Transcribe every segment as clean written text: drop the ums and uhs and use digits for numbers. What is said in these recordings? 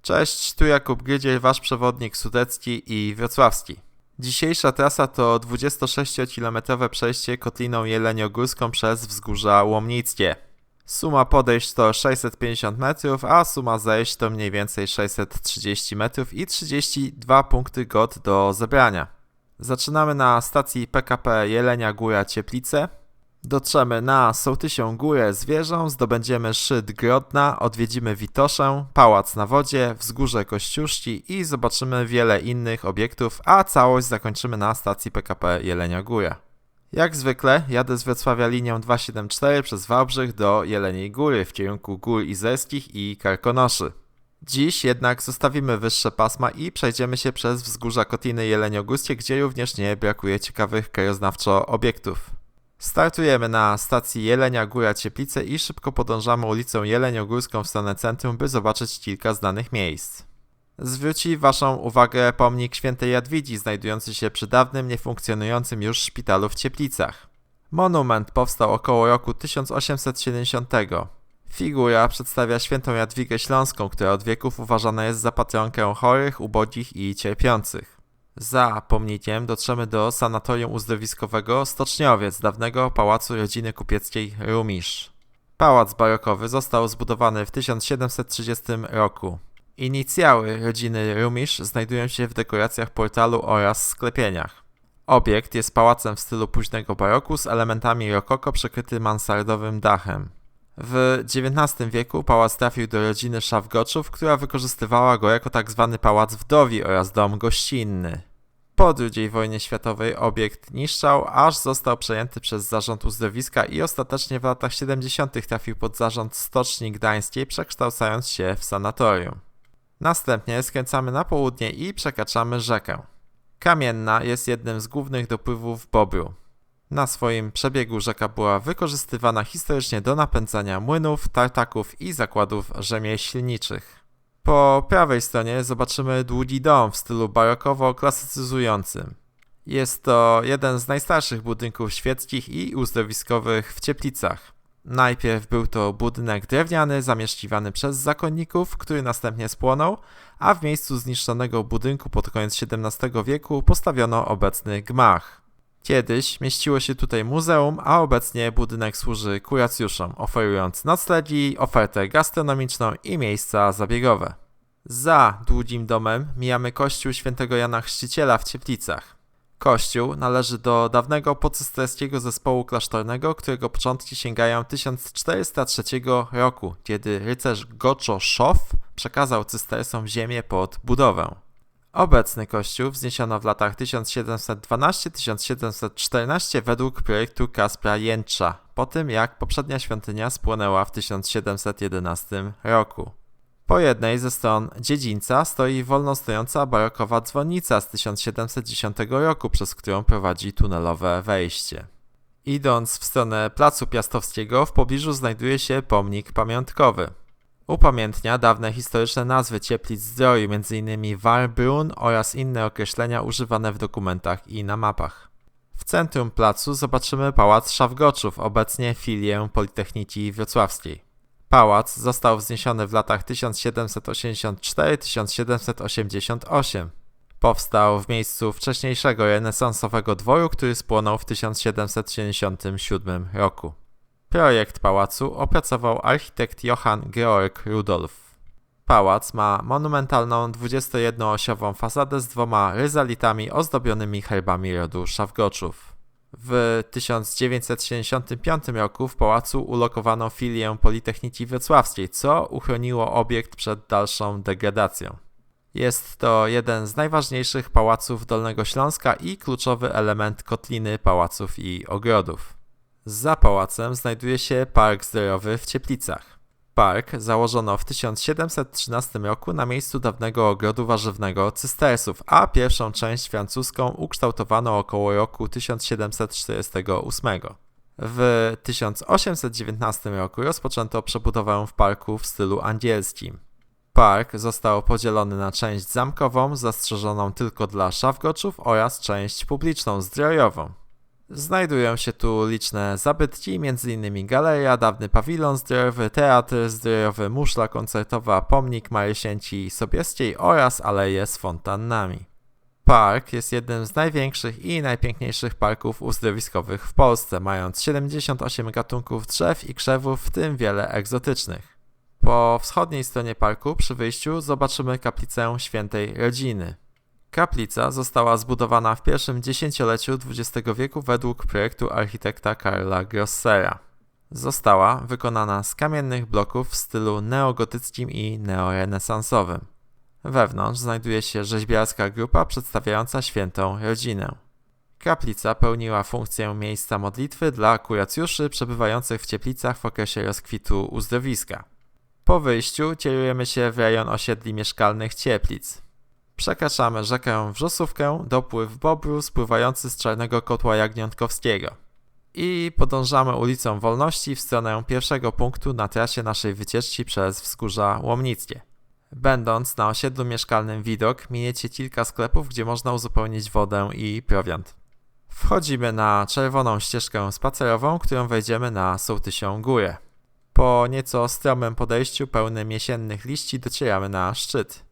Cześć, tu Jakub Grydziel, wasz przewodnik sudecki i wrocławski. Dzisiejsza trasa to 26-kilometrowe przejście Kotliną Jeleniogórską przez wzgórza Łomnickie. Suma podejść to 650 metrów, a suma zejść to mniej więcej 630 metrów i 32 punkty GOT do zebrania. Zaczynamy na stacji PKP Jelenia Góra Cieplice. Dotrzemy na Sołtysią Górę z wieżą, zdobędziemy szczyt Grodna, odwiedzimy Witoszę, Pałac na Wodzie, Wzgórze Kościuszki i zobaczymy wiele innych obiektów, a całość zakończymy na stacji PKP Jelenia Góra. Jak zwykle jadę z Wrocławia linią 274 przez Wałbrzych do Jeleniej Góry w kierunku Gór Izerskich i Karkonoszy. Dziś jednak zostawimy wyższe pasma i przejdziemy się przez wzgórza Kotliny Jeleniogórskie, gdzie również nie brakuje ciekawych krajoznawczo obiektów. Startujemy na stacji Jelenia Góra Cieplice i szybko podążamy ulicą Jeleniogórską w stronę centrum, by zobaczyć kilka znanych miejsc. Zwróci waszą uwagę pomnik świętej Jadwidzi, znajdujący się przy dawnym, niefunkcjonującym już szpitalu w Cieplicach. Monument powstał około roku 1870. Figura przedstawia świętą Jadwigę Śląską, która od wieków uważana jest za patronkę chorych, ubogich i cierpiących. Za pomnikiem dotrzemy do sanatorium uzdrowiskowego Stoczniowiec, dawnego pałacu rodziny kupieckiej Rumisz. Pałac barokowy został zbudowany w 1730 roku. Inicjały rodziny Rumisz znajdują się w dekoracjach portalu oraz sklepieniach. Obiekt jest pałacem w stylu późnego baroku z elementami rokoko przykryty mansardowym dachem. W XIX wieku pałac trafił do rodziny Szawgoczów, która wykorzystywała go jako tzw. pałac wdowi oraz dom gościnny. Po II wojnie światowej obiekt niszczał, aż został przejęty przez zarząd uzdrowiska i ostatecznie w latach 70. trafił pod zarząd Stoczni Gdańskiej, przekształcając się w sanatorium. Następnie skręcamy na południe i przekraczamy rzekę. Kamienna jest jednym z głównych dopływów Bobru. Na swoim przebiegu rzeka była wykorzystywana historycznie do napędzania młynów, tartaków i zakładów rzemieślniczych. Po prawej stronie zobaczymy długi dom w stylu barokowo-klasycyzującym. Jest to jeden z najstarszych budynków świeckich i uzdrowiskowych w Cieplicach. Najpierw był to budynek drewniany zamieszkiwany przez zakonników, który następnie spłonął, a w miejscu zniszczonego budynku pod koniec XVII wieku postawiono obecny gmach. Kiedyś mieściło się tutaj muzeum, a obecnie budynek służy kuracjuszom, oferując noclegi, ofertę gastronomiczną i miejsca zabiegowe. Za długim domem mijamy kościół świętego Jana Chrzciciela w Cieplicach. Kościół należy do dawnego pocysterskiego zespołu klasztornego, którego początki sięgają 1403 roku, kiedy rycerz Goczo Szow przekazał cystersom ziemię pod budowę. Obecny kościół wzniesiono w latach 1712-1714 według projektu Kaspra Jęcza, po tym jak poprzednia świątynia spłonęła w 1711 roku. Po jednej ze stron dziedzińca stoi wolno stojąca barokowa dzwonnica z 1710 roku, przez którą prowadzi tunelowe wejście. Idąc w stronę Placu Piastowskiego, w pobliżu znajduje się pomnik pamiątkowy. Upamiętnia dawne historyczne nazwy Cieplic-Zdroju, m.in. Warbrunn oraz inne określenia używane w dokumentach i na mapach. W centrum placu zobaczymy Pałac Szawgoczów, obecnie filię Politechniki Wrocławskiej. Pałac został wzniesiony w latach 1784-1788. Powstał w miejscu wcześniejszego renesansowego dworu, który spłonął w 1777 roku. Projekt pałacu opracował architekt Johann Georg Rudolf. Pałac ma monumentalną 21-osiową fasadę z dwoma ryzalitami ozdobionymi herbami rodu Szawgoczów. W 1975 roku w pałacu ulokowano filię Politechniki Wrocławskiej, co uchroniło obiekt przed dalszą degradacją. Jest to jeden z najważniejszych pałaców Dolnego Śląska i kluczowy element kotliny pałaców i ogrodów. Za pałacem znajduje się Park Zdrojowy w Cieplicach. Park założono w 1713 roku na miejscu dawnego ogrodu warzywnego cystersów, a pierwszą część francuską ukształtowano około roku 1748. W 1819 roku rozpoczęto przebudowę w parku w stylu angielskim. Park został podzielony na część zamkową, zastrzeżoną tylko dla Szawgoczów oraz część publiczną, zdrojową. Znajdują się tu liczne zabytki, m.in. galeria, dawny pawilon zdrojowy, teatr zdrojowy, muszla koncertowa, pomnik Maryi Święci Sobieskiej oraz aleje z fontannami. Park jest jednym z największych i najpiękniejszych parków uzdrowiskowych w Polsce, mając 78 gatunków drzew i krzewów, w tym wiele egzotycznych. Po wschodniej stronie parku przy wyjściu zobaczymy kaplicę Świętej Rodziny. Kaplica została zbudowana w pierwszym dziesięcioleciu XX wieku według projektu architekta Karla Grossera. Została wykonana z kamiennych bloków w stylu neogotyckim i neorenesansowym. Wewnątrz znajduje się rzeźbiarska grupa przedstawiająca Świętą Rodzinę. Kaplica pełniła funkcję miejsca modlitwy dla kuracjuszy przebywających w Cieplicach w okresie rozkwitu uzdrowiska. Po wyjściu kierujemy się w rejon osiedli mieszkalnych Cieplic. Przekraczamy rzekę Wrzosówkę, dopływ Bobru spływający z Czarnego Kotła Jagniątkowskiego. I podążamy ulicą Wolności w stronę pierwszego punktu na trasie naszej wycieczki przez Wzgórza Łomnickie. Będąc na osiedlu mieszkalnym Widok, miniecie kilka sklepów, gdzie można uzupełnić wodę i prowiant. Wchodzimy na czerwoną ścieżkę spacerową, którą wejdziemy na Sołtysią Górę. Po nieco stromym podejściu pełnym jesiennych liści docieramy na szczyt.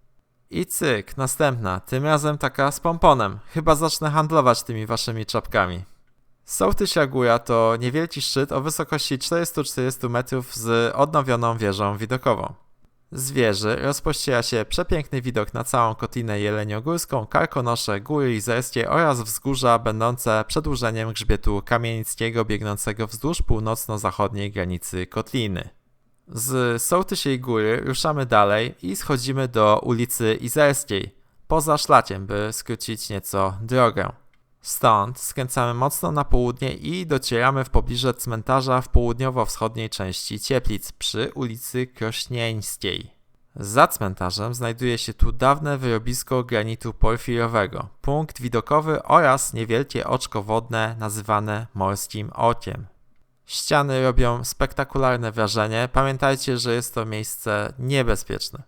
I cyk, następna, tym razem taka z pomponem. Chyba zacznę handlować tymi waszymi czapkami. Sołtysia Góra to niewielki szczyt o wysokości 440 metrów z odnowioną wieżą widokową. Z wieży rozpościera się przepiękny widok na całą Kotlinę Jeleniogórską, Karkonosze, Góry Izerskie oraz wzgórza będące przedłużeniem grzbietu Kamienickiego biegnącego wzdłuż północno-zachodniej granicy Kotliny. Z Sołtysiej Góry ruszamy dalej i schodzimy do ulicy Izerskiej, poza szlaciem, by skrócić nieco drogę. Stąd skręcamy mocno na południe i docieramy w pobliże cmentarza w południowo-wschodniej części Cieplic przy ulicy Krośnieńskiej. Za cmentarzem znajduje się tu dawne wyrobisko granitu porfirowego, punkt widokowy oraz niewielkie oczko wodne nazywane Morskim Okiem. Ściany robią spektakularne wrażenie, pamiętajcie, że jest to miejsce niebezpieczne.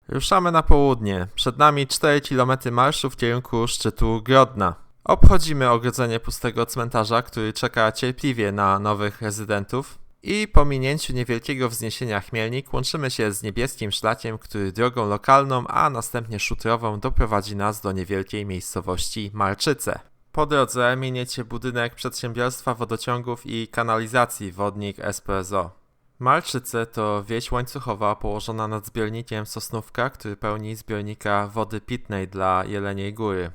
Ruszamy na południe, przed nami 4 km marszu w kierunku szczytu Grodna. Obchodzimy ogrodzenie pustego cmentarza, który czeka cierpliwie na nowych rezydentów i po minięciu niewielkiego wzniesienia Chmielnik łączymy się z niebieskim szlakiem, który drogą lokalną, a następnie szutrową doprowadzi nas do niewielkiej miejscowości Marczyce. Po drodze miniecie budynek Przedsiębiorstwa Wodociągów i Kanalizacji Wodnik Espresso. Marczyce to wieś łańcuchowa położona nad zbiornikiem Sosnówka, który pełni zbiornika wody pitnej dla Jeleniej Góry.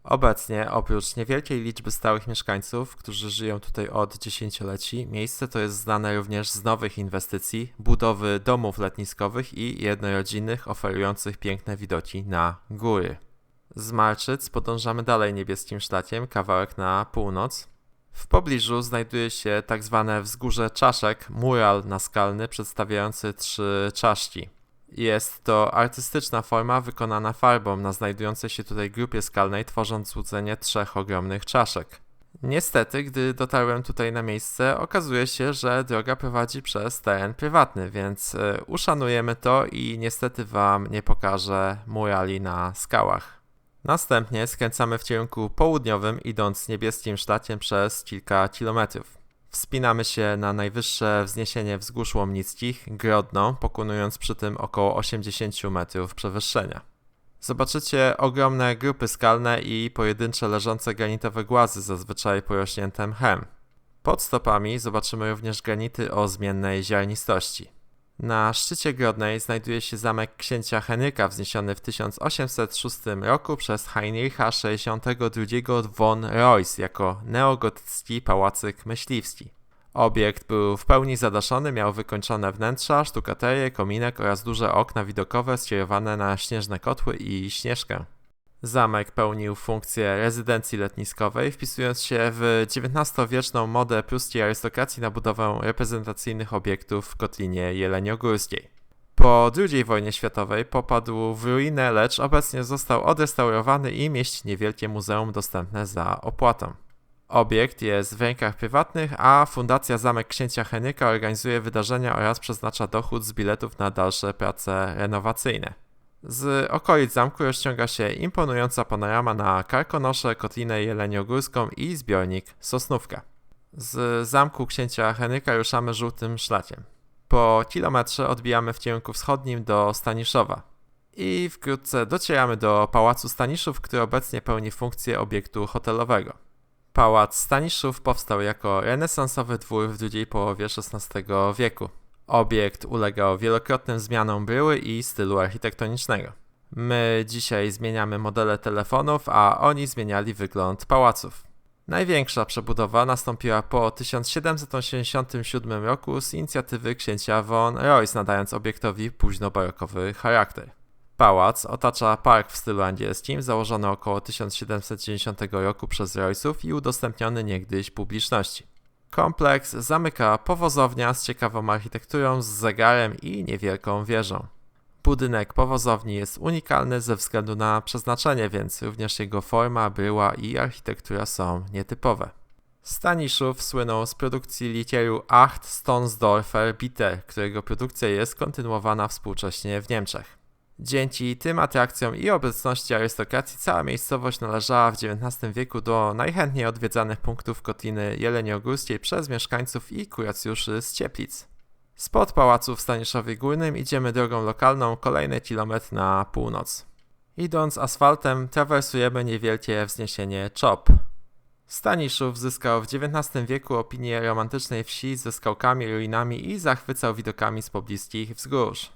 Obecnie, oprócz niewielkiej liczby stałych mieszkańców, którzy żyją tutaj od dziesięcioleci, miejsce to jest znane również z nowych inwestycji, budowy domów letniskowych i jednorodzinnych oferujących piękne widoki na góry. Z Marczyc podążamy dalej niebieskim szlakiem, kawałek na północ. W pobliżu znajduje się tzw. wzgórze czaszek, mural naskalny przedstawiający 3 czaszki. Jest to artystyczna forma wykonana farbą na znajdującej się tutaj grupie skalnej, tworząc złudzenie 3 ogromnych czaszek. Niestety, gdy dotarłem tutaj na miejsce, okazuje się, że droga prowadzi przez teren prywatny, więc uszanujemy to i niestety wam nie pokażę murali na skałach. Następnie skręcamy w kierunku południowym, idąc niebieskim szlakiem przez kilka kilometrów. Wspinamy się na najwyższe wzniesienie wzgórz łomnickich, Grodno, pokonując przy tym około 80 metrów przewyższenia. Zobaczycie ogromne grupy skalne i pojedyncze leżące granitowe głazy, zazwyczaj porośnięte mchem. Pod stopami zobaczymy również granity o zmiennej ziarnistości. Na szczycie Grodnej znajduje się zamek księcia Henryka wzniesiony w 1806 roku przez Heinricha 62 von Reuss jako neogotycki pałacyk myśliwski. Obiekt był w pełni zadaszony, miał wykończone wnętrza, sztukaterię, kominek oraz duże okna widokowe skierowane na śnieżne kotły i Śnieżkę. Zamek pełnił funkcję rezydencji letniskowej, wpisując się w XIX-wieczną modę pruskiej arystokracji na budowę reprezentacyjnych obiektów w Kotlinie Jeleniogórskiej. Po II wojnie światowej popadł w ruinę, lecz obecnie został odrestaurowany i mieści niewielkie muzeum dostępne za opłatą. Obiekt jest w rękach prywatnych, a Fundacja Zamek Księcia Henryka organizuje wydarzenia oraz przeznacza dochód z biletów na dalsze prace renowacyjne. Z okolic zamku rozciąga się imponująca panorama na Karkonosze, Kotlinę Jeleniogórską i zbiornik Sosnówka. Z zamku księcia Henryka ruszamy żółtym szlakiem. Po kilometrze odbijamy w kierunku wschodnim do Staniszowa. I wkrótce docieramy do Pałacu Staniszów, który obecnie pełni funkcję obiektu hotelowego. Pałac Staniszów powstał jako renesansowy dwór w drugiej połowie XVI wieku. Obiekt ulegał wielokrotnym zmianom bryły i stylu architektonicznego. My dzisiaj zmieniamy modele telefonów, a oni zmieniali wygląd pałaców. Największa przebudowa nastąpiła po 1787 roku z inicjatywy księcia von Reuss, nadając obiektowi późnobarokowy charakter. Pałac otacza park w stylu angielskim, założony około 1790 roku przez Reussów i udostępniony niegdyś publiczności. Kompleks zamyka powozownia z ciekawą architekturą, z zegarem i niewielką wieżą. Budynek powozowni jest unikalny ze względu na przeznaczenie, więc również jego forma, bryła i architektura są nietypowe. Staniszów słynął z produkcji likieru Acht Stonsdorfer Bitter, którego produkcja jest kontynuowana współcześnie w Niemczech. Dzięki tym atrakcjom i obecności arystokracji cała miejscowość należała w XIX wieku do najchętniej odwiedzanych punktów Kotliny Jeleniogórskiej przez mieszkańców i kuracjuszy z Cieplic. Spod pałacu w Staniszowie Górnym idziemy drogą lokalną kolejny kilometr na północ. Idąc asfaltem trawersujemy niewielkie wzniesienie Czop. Staniszów zyskał w XIX wieku opinię romantycznej wsi ze skałkami, ruinami i zachwycał widokami z pobliskich wzgórz.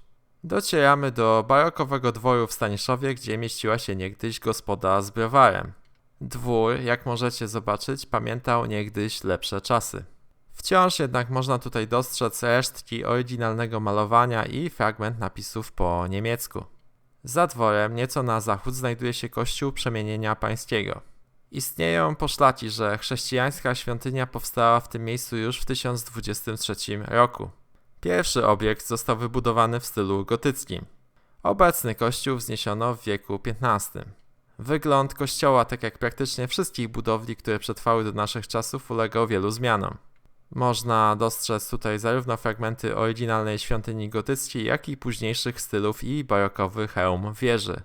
Docieramy do barokowego dworu w Staniszowie, gdzie mieściła się niegdyś gospoda z browarem. Dwór, jak możecie zobaczyć, pamiętał niegdyś lepsze czasy. Wciąż jednak można tutaj dostrzec resztki oryginalnego malowania i fragment napisów po niemiecku. Za dworem, nieco na zachód, znajduje się kościół Przemienienia Pańskiego. Istnieją poszlaki, że chrześcijańska świątynia powstała w tym miejscu już w 1023 roku. Pierwszy obiekt został wybudowany w stylu gotyckim. Obecny kościół wzniesiono w wieku XV. Wygląd kościoła, tak jak praktycznie wszystkich budowli, które przetrwały do naszych czasów, ulegał wielu zmianom. Można dostrzec tutaj zarówno fragmenty oryginalnej świątyni gotyckiej, jak i późniejszych stylów i barokowy hełm wieży.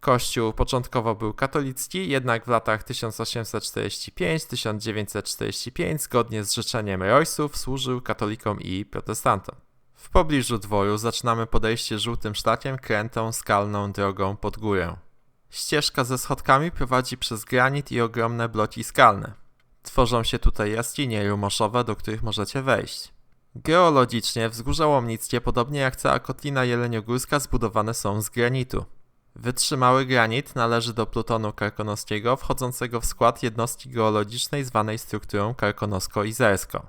Kościół początkowo był katolicki, jednak w latach 1845-1945 zgodnie z życzeniem Reussów służył katolikom i protestantom. W pobliżu dworu zaczynamy podejście żółtym szlakiem krętą, skalną drogą pod górę. Ścieżka ze schodkami prowadzi przez granit i ogromne bloki skalne. Tworzą się tutaj jaskinie rumoszowe, do których możecie wejść. Geologicznie wzgórza łomnickie, podobnie jak cała Kotlina Jeleniogórska, zbudowane są z granitu. Wytrzymały granit należy do plutonu karkonoskiego, wchodzącego w skład jednostki geologicznej zwanej strukturą karkonosko-izerską.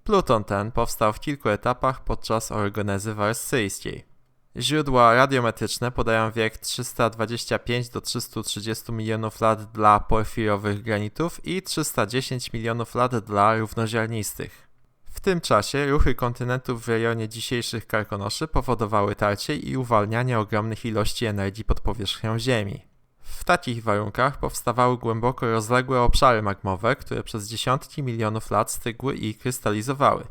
Pluton ten powstał w kilku etapach podczas orogenezy warsyjskiej. Źródła radiometryczne podają wiek 325 do 330 milionów lat dla porfirowych granitów i 310 milionów lat dla równoziarnistych. W tym czasie ruchy kontynentów w rejonie dzisiejszych Karkonoszy powodowały tarcie i uwalnianie ogromnych ilości energii pod powierzchnią Ziemi. W takich warunkach powstawały głęboko rozległe obszary magmowe, które przez dziesiątki milionów lat stygły i krystalizowały.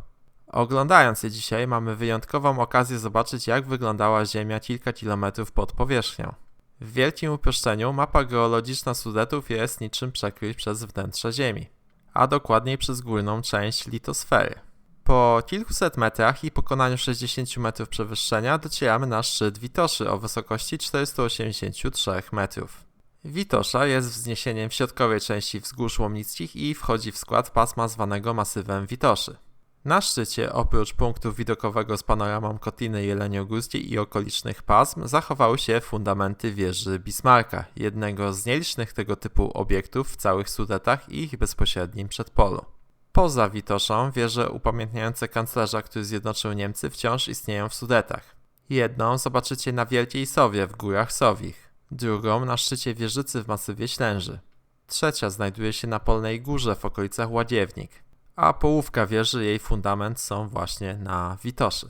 Oglądając je dzisiaj, mamy wyjątkową okazję zobaczyć, jak wyglądała Ziemia kilka kilometrów pod powierzchnią. W wielkim uproszczeniu mapa geologiczna Sudetów jest niczym przekrój przez wnętrze Ziemi, a dokładniej przez górną część litosfery. Po kilkuset metrach i pokonaniu 60 metrów przewyższenia docieramy na szczyt Witoszy o wysokości 483 metrów. Witosza jest wzniesieniem w środkowej części wzgórz łomnickich i wchodzi w skład pasma zwanego masywem Witoszy. Na szczycie, oprócz punktu widokowego z panoramą Kotliny Jeleniogórskiej i okolicznych pasm, zachowały się fundamenty wieży Bismarcka, jednego z nielicznych tego typu obiektów w całych Sudetach i ich bezpośrednim przedpolu. Poza Witoszą wieże upamiętniające kanclerza, który zjednoczył Niemcy, wciąż istnieją w Sudetach. Jedną zobaczycie na Wielkiej Sowie w Górach Sowich, drugą na szczycie wieżycy w masywie Ślęży. Trzecia znajduje się na Polnej Górze w okolicach Ładziewnik, a połówka wieży i jej fundament są właśnie na Witoszy.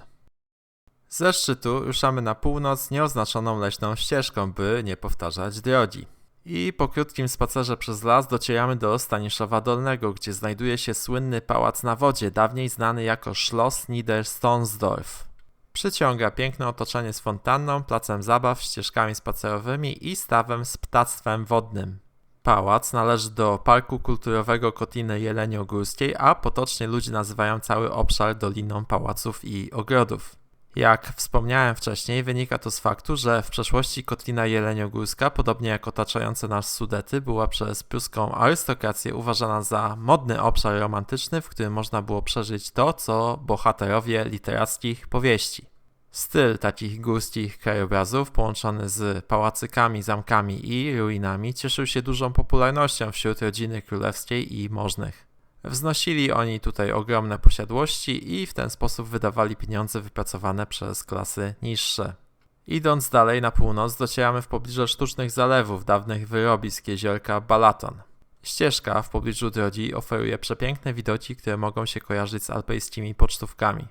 Ze szczytu ruszamy na północ nieoznaczoną leśną ścieżką, by nie powtarzać drogi. I po krótkim spacerze przez las docieramy do Staniszowa Dolnego, gdzie znajduje się słynny pałac na wodzie, dawniej znany jako Schloss Niederstonsdorf. Przyciąga piękne otoczenie z fontanną, placem zabaw, ścieżkami spacerowymi i stawem z ptactwem wodnym. Pałac należy do Parku Kulturowego Kotliny Jeleniogórskiej, a potocznie ludzie nazywają cały obszar Doliną Pałaców i Ogrodów. Jak wspomniałem wcześniej, wynika to z faktu, że w przeszłości Kotlina Jeleniogórska, podobnie jak otaczające nas Sudety, była przez pruską arystokrację uważana za modny obszar romantyczny, w którym można było przeżyć to, co bohaterowie literackich powieści. Styl takich górskich krajobrazów, połączony z pałacykami, zamkami i ruinami, cieszył się dużą popularnością wśród rodziny królewskiej i możnych. Wznosili oni tutaj ogromne posiadłości i w ten sposób wydawali pieniądze wypracowane przez klasy niższe. Idąc dalej na północ, docieramy w pobliże sztucznych zalewów, dawnych wyrobisk jeziorka Balaton. Ścieżka w pobliżu drogi oferuje przepiękne widoki, które mogą się kojarzyć z alpejskimi pocztówkami.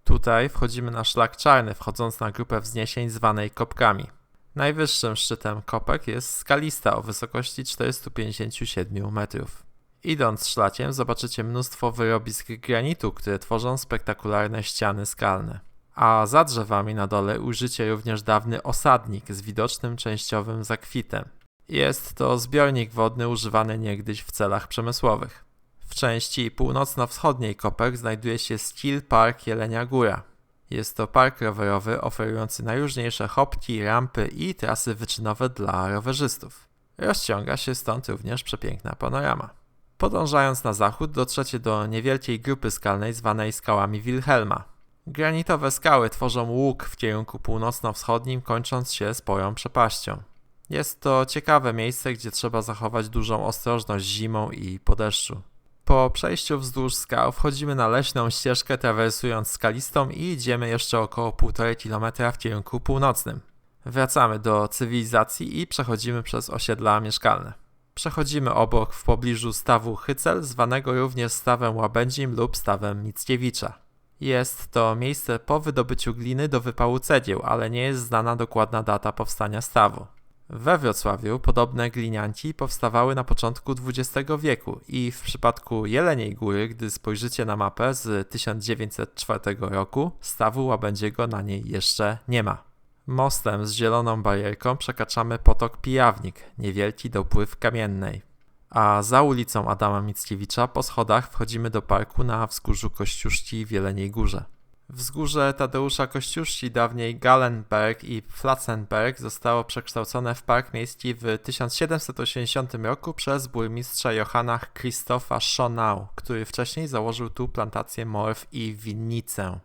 Tutaj wchodzimy na szlak czarny, wchodząc na grupę wzniesień zwanej kopkami. Najwyższym szczytem kopek jest skalista o wysokości 457 metrów. Idąc szlakiem zobaczycie mnóstwo wyrobisk granitu, które tworzą spektakularne ściany skalne. A za drzewami na dole ujrzycie również dawny osadnik z widocznym częściowym zakwitem. Jest to zbiornik wodny używany niegdyś w celach przemysłowych. W części północno-wschodniej kopek znajduje się Skill Park Jelenia Góra. Jest to park rowerowy oferujący najróżniejsze chopki, rampy i trasy wyczynowe dla rowerzystów. Rozciąga się stąd również przepiękna panorama. Podążając na zachód dotrzecie do niewielkiej grupy skalnej zwanej skałami Wilhelma. Granitowe skały tworzą łuk w kierunku północno-wschodnim, kończąc się sporą przepaścią. Jest to ciekawe miejsce, gdzie trzeba zachować dużą ostrożność zimą i po deszczu. Po przejściu wzdłuż skał wchodzimy na leśną ścieżkę, trawersując skalistą i idziemy jeszcze około 1,5 km w kierunku północnym. Wracamy do cywilizacji i przechodzimy przez osiedla mieszkalne. Przechodzimy obok w pobliżu stawu Hycel, zwanego również stawem Łabędzim lub stawem Mickiewicza. Jest to miejsce po wydobyciu gliny do wypału cegieł, ale nie jest znana dokładna data powstania stawu. We Wrocławiu podobne glinianki powstawały na początku XX wieku i w przypadku Jeleniej Góry, gdy spojrzycie na mapę z 1904 roku, stawu łabędziego na niej jeszcze nie ma. Mostem z zieloną barierką przekraczamy potok Pijawnik, niewielki dopływ kamiennej. A za ulicą Adama Mickiewicza po schodach wchodzimy do parku na wzgórzu Kościuszki w Jeleniej Górze. Wzgórze Tadeusza Kościuszki, dawniej Gallenberg i Flatzenberg, zostało przekształcone w park miejski w 1780 roku przez burmistrza Johanna Christopha Schonau, który wcześniej założył tu plantację morw i winnicę.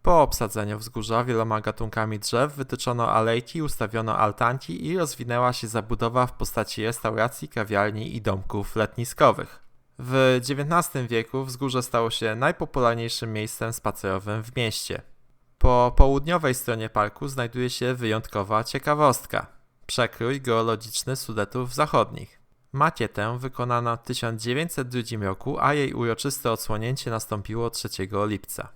Po obsadzeniu wzgórza wieloma gatunkami drzew wytyczono alejki, ustawiono altanki i rozwinęła się zabudowa w postaci restauracji, kawiarni i domków letniskowych. W XIX wieku wzgórze stało się najpopularniejszym miejscem spacerowym w mieście. Po południowej stronie parku znajduje się wyjątkowa ciekawostka – przekrój geologiczny Sudetów Zachodnich. Makietę wykonano w 1902 roku, a jej uroczyste odsłonięcie nastąpiło 3 lipca.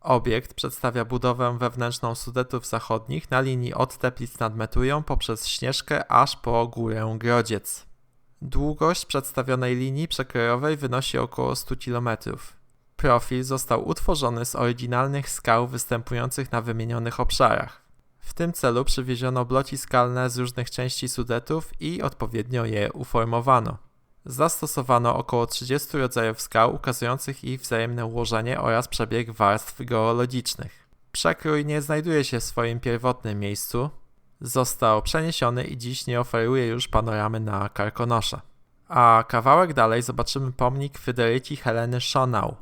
Obiekt przedstawia budowę wewnętrzną Sudetów Zachodnich na linii od Teplic nad Metują poprzez Śnieżkę aż po Górę Grodziec. Długość przedstawionej linii przekrojowej wynosi około 100 km. Profil został utworzony z oryginalnych skał występujących na wymienionych obszarach. W tym celu przywieziono bloki skalne z różnych części Sudetów i odpowiednio je uformowano. Zastosowano około 30 rodzajów skał ukazujących ich wzajemne ułożenie oraz przebieg warstw geologicznych. Przekrój nie znajduje się w swoim pierwotnym miejscu. Został przeniesiony i dziś nie oferuje już panoramy na Karkonosze. A kawałek dalej zobaczymy pomnik Fryderyki Heleny Schonau.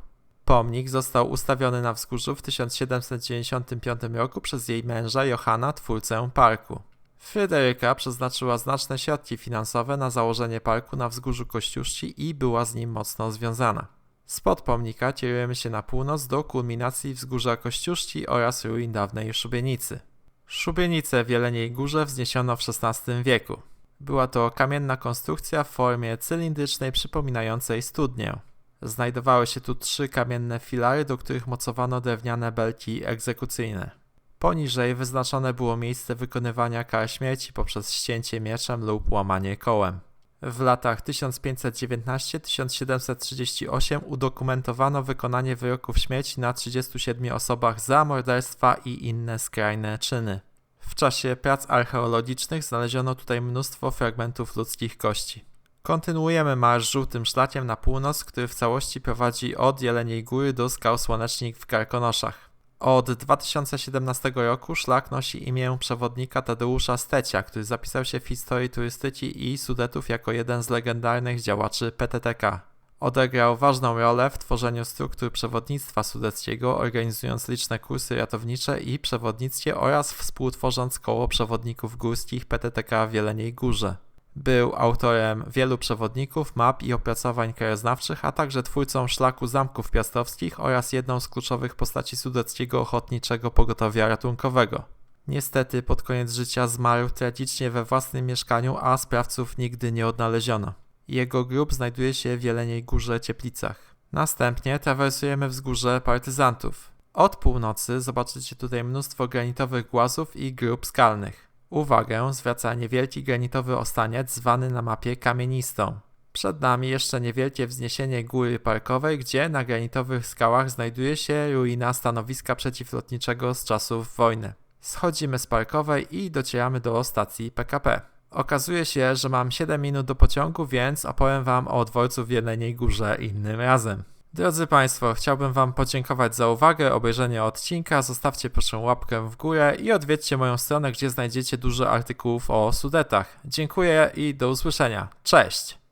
Pomnik został ustawiony na wzgórzu w 1795 roku przez jej męża Johanna, twórcę parku. Fryderyka przeznaczyła znaczne środki finansowe na założenie parku na wzgórzu Kościuszki i była z nim mocno związana. Spod pomnika kierujemy się na północ do kulminacji wzgórza Kościuszki oraz ruin dawnej szubienicy. Szubienicę w Jeleniej Górze wzniesiono w XVI wieku. Była to kamienna konstrukcja w formie cylindrycznej przypominającej studnię. Znajdowały się tu 3 kamienne filary, do których mocowano drewniane belki egzekucyjne. Poniżej wyznaczone było miejsce wykonywania kar śmierci poprzez ścięcie mieczem lub łamanie kołem. W latach 1519-1738 udokumentowano wykonanie wyroków śmierci na 37 osobach za morderstwa i inne skrajne czyny. W czasie prac archeologicznych znaleziono tutaj mnóstwo fragmentów ludzkich kości. Kontynuujemy marsz żółtym szlakiem na północ, który w całości prowadzi od Jeleniej Góry do skał Słonecznik w Karkonoszach. Od 2017 roku szlak nosi imię przewodnika Tadeusza Stecia, który zapisał się w historii turystyki i Sudetów jako jeden z legendarnych działaczy PTTK. Odegrał ważną rolę w tworzeniu struktur przewodnictwa sudeckiego, organizując liczne kursy ratownicze i przewodnictwie oraz współtworząc koło przewodników górskich PTTK w Jeleniej Górze. Był autorem wielu przewodników, map i opracowań krajoznawczych, a także twórcą szlaku zamków piastowskich oraz jedną z kluczowych postaci sudeckiego ochotniczego pogotowia ratunkowego. Niestety pod koniec życia zmarł tragicznie we własnym mieszkaniu, a sprawców nigdy nie odnaleziono. Jego grób znajduje się w Jeleniej Górze Cieplicach. Następnie trawersujemy wzgórze partyzantów. Od północy zobaczycie tutaj mnóstwo granitowych głazów i grup skalnych. Uwagę zwraca niewielki granitowy ostaniec zwany na mapie Kamienistą. Przed nami jeszcze niewielkie wzniesienie góry parkowej, gdzie na granitowych skałach znajduje się ruina stanowiska przeciwlotniczego z czasów wojny. Schodzimy z parkowej i docieramy do stacji PKP. Okazuje się, że mam 7 minut do pociągu, więc opowiem Wam o dworcu w Jeleniej Górze innym razem. Drodzy Państwo, chciałbym Wam podziękować za uwagę, obejrzenie odcinka, zostawcie proszę łapkę w górę i odwiedźcie moją stronę, gdzie znajdziecie dużo artykułów o Sudetach. Dziękuję i do usłyszenia. Cześć!